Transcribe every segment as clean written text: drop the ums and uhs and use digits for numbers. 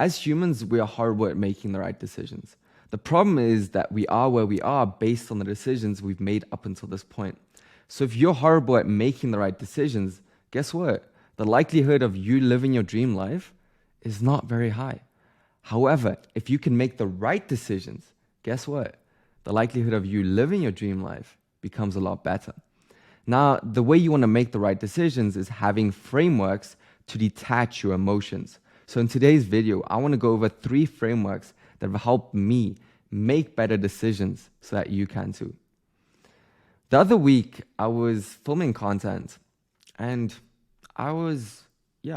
As humans, we are horrible at making the right decisions. The problem is that we are where we are based on the decisions we've made up until this point. So if you're horrible at making the right decisions, guess what? The likelihood of you living your dream life is not very high. However, if you can make the right decisions, guess what? The likelihood of you living your dream life becomes a lot better. Now, the way you want to make the right decisions is having frameworks to detach your emotions. So in today's video, I want to go over 3 frameworks that have helped me make better decisions so that you can too. The other week, I was filming content and I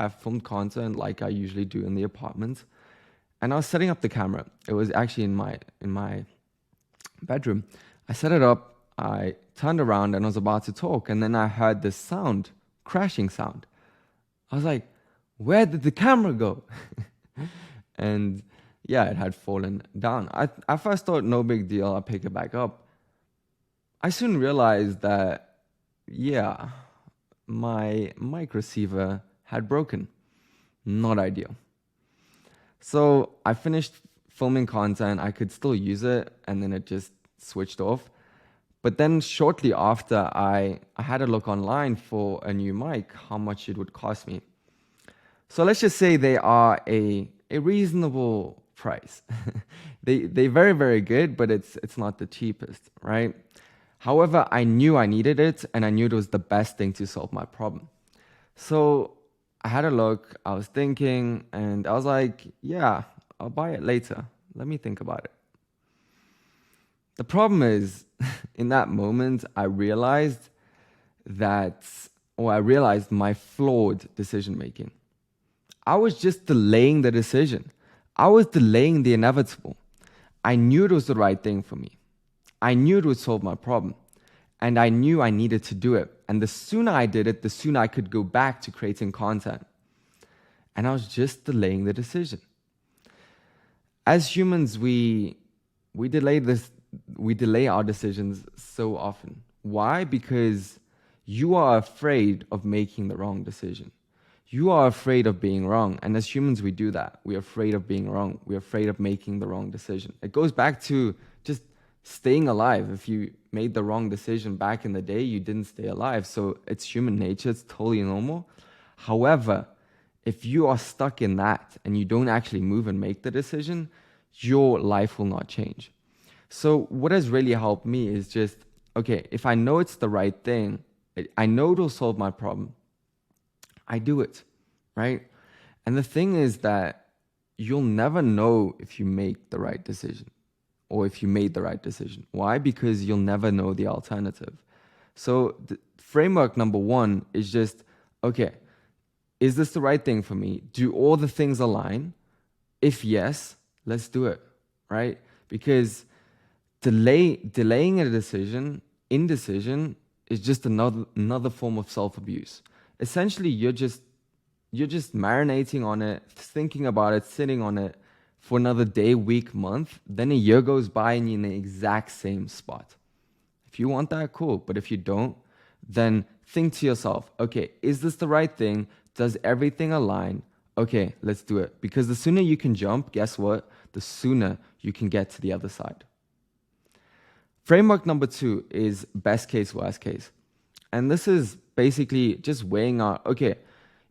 filmed content like I usually do in the apartment. And I was setting up the camera. It was actually in my bedroom. I set it up, I turned around and I was about to talk, and then I heard this sound, crashing sound. I was like, where did the camera go? And yeah, it had fallen down. I first thought no big deal, I'll pick it back up. I soon realized that, yeah, my mic receiver had broken. Not ideal. So I finished filming content, I could still use it, and then it just switched off. But then shortly after, I had a look online for a new mic, how much it would cost me. So let's just say they are a reasonable price. They're very, very good, but it's not the cheapest, right? However, I knew I needed it, and I knew it was the best thing to solve my problem. So I had a look, I was thinking, and I was like, yeah, I'll buy it later. Let me think about it. The problem is, in that moment, I realized my flawed decision making. I was just delaying the decision. I was delaying the inevitable. I knew it was the right thing for me. I knew it would solve my problem. And I knew I needed to do it. And the sooner I did it, the sooner I could go back to creating content. And I was just delaying the decision. As humans, we delay our decisions so often. Why? Because you are afraid of making the wrong decision. You are afraid of being wrong. And as humans, we do that. We're afraid of being wrong. We're afraid of making the wrong decision. It goes back to just staying alive. If you made the wrong decision back in the day, you didn't stay alive. So it's human nature. It's totally normal. However, if you are stuck in that and you don't actually move and make the decision, your life will not change. So what has really helped me is just, okay, if I know it's the right thing, I know it'll solve my problem, I do it, right? And the thing is that you'll never know if you make the right decision or if you made the right decision. Why? Because you'll never know the alternative. So the framework number 1 is just, okay, is this the right thing for me? Do all the things align? If yes, let's do it, right? Because delaying a decision, indecision, is just another form of self-abuse. Essentially, you're just marinating on it, thinking about it, sitting on it for another day, week, month. Then a year goes by and you're in the exact same spot. If you want that, cool. But if you don't, then think to yourself, okay, is this the right thing? Does everything align? Okay, let's do it. Because the sooner you can jump, guess what? The sooner you can get to the other side. Framework number 2 is best case, worst case. And this is basically just weighing out, okay,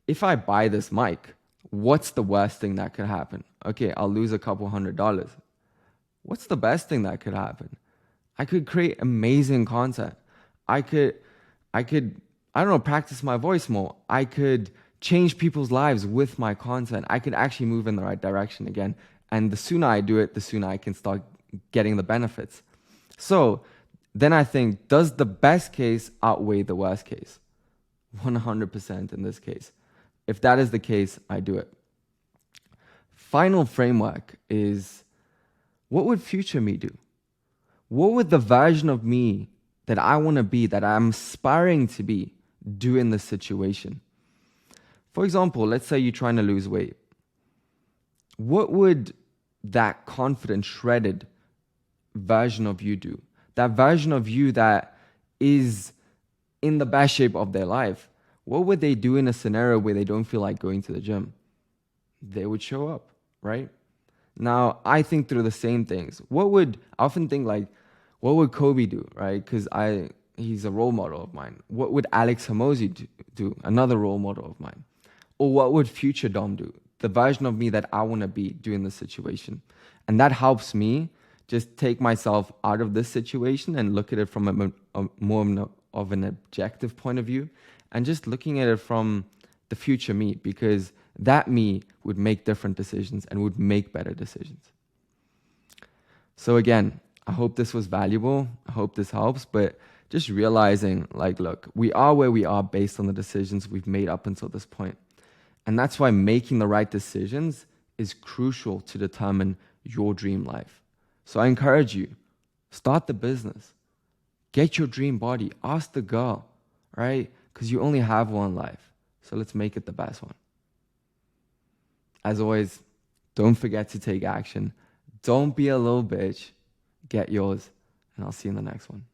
if I buy this mic, what's the worst thing that could happen? Okay, I'll lose a couple $100. What's the best thing that could happen? I could create amazing content. I could, I don't know, practice my voice more. I could change people's lives with my content. I could actually move in the right direction again. And the sooner I do it, the sooner I can start getting the benefits. So then I think, does the best case outweigh the worst case? 100% in this case. If that is the case, I do it. Final framework is, what would future me do? What would the version of me that I want to be, that I'm aspiring to be, do in this situation? For example, let's say you're trying to lose weight. What would that confident, shredded version of you do? That version of you that is in the best shape of their life. What would they do in a scenario where they don't feel like going to the gym? They would show up, right? Now, I think through the same things. I often think like, what would Kobe do, right? Because he's a role model of mine. What would Alex Hormozi do? Another role model of mine. Or what would future Dom do? The version of me that I want to be doing this situation. And that helps me just take myself out of this situation and look at it from a more of an objective point of view, and just looking at it from the future me, because that me would make different decisions and would make better decisions. So again, I hope this was valuable. I hope this helps, but just realizing like, look, we are where we are based on the decisions we've made up until this point. And that's why making the right decisions is crucial to determine your dream life. So I encourage you, start the business, get your dream body, ask the girl, right? Because you only have one life. So let's make it the best one. As always, don't forget to take action. Don't be a little bitch. Get yours. And I'll see you in the next one.